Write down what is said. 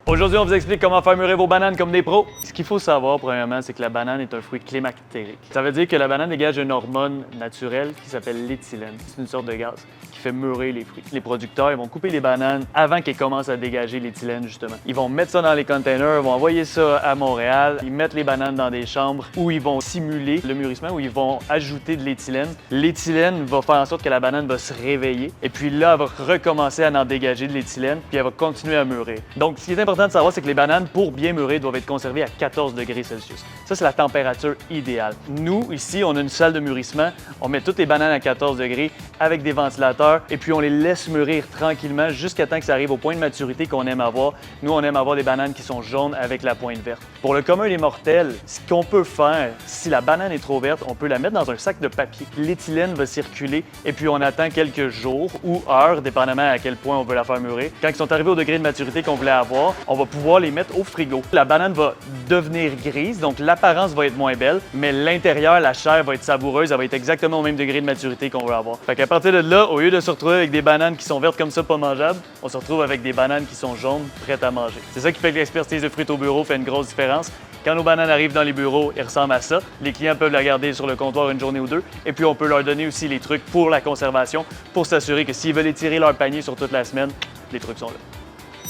Aujourd'hui, on vous explique comment faire mûrir vos bananes comme des pros. Ce qu'il faut savoir, premièrement, c'est que la banane est un fruit climactérique. Ça veut dire que la banane dégage une hormone naturelle qui s'appelle l'éthylène. C'est une sorte de gaz qui fait mûrir les fruits. Les producteurs, ils vont couper les bananes avant qu'elles commencent à dégager l'éthylène, justement. Ils vont mettre ça dans les containers, ils vont envoyer ça à Montréal, ils mettent les bananes dans des chambres où ils vont simuler le mûrissement, où ils vont ajouter de l'éthylène. L'éthylène va faire en sorte que la banane va se réveiller et puis là, elle va recommencer à en dégager de l'éthylène puis elle va continuer à mûrir. Donc, ce qui est important de savoir, c'est que les bananes, pour bien mûrir, doivent être conservées à 14 degrés Celsius. Ça, c'est la température idéale. Nous, ici, on a une salle de mûrissement. On met toutes les bananes à 14 degrés avec des ventilateurs et puis on les laisse mûrir tranquillement jusqu'à temps que ça arrive au point de maturité qu'on aime avoir. Nous, on aime avoir des bananes qui sont jaunes avec la pointe verte. Pour le commun des mortels, ce qu'on peut faire, si la banane est trop verte, on peut la mettre dans un sac de papier. L'éthylène va circuler et puis on attend quelques jours ou heures, dépendamment à quel point on veut la faire mûrir. Quand ils sont arrivés au degré de maturité qu'on voulait avoir, on va pouvoir les mettre au frigo. La banane va devenir grise, donc l'apparence va être moins belle, mais l'intérieur, la chair va être savoureuse, elle va être exactement au même degré de maturité qu'on veut avoir. Fait qu'à partir de là, au lieu de se retrouver avec des bananes qui sont vertes comme ça, pas mangeables, on se retrouve avec des bananes qui sont jaunes, prêtes à manger. C'est ça qui fait que l'expertise de Fruit au bureau fait une grosse différence. Quand nos bananes arrivent dans les bureaux, ils ressemblent à ça. Les clients peuvent la garder sur le comptoir une journée ou deux. Et puis, on peut leur donner aussi les trucs pour la conservation, pour s'assurer que s'ils veulent étirer leur panier sur toute la semaine, les trucs sont là.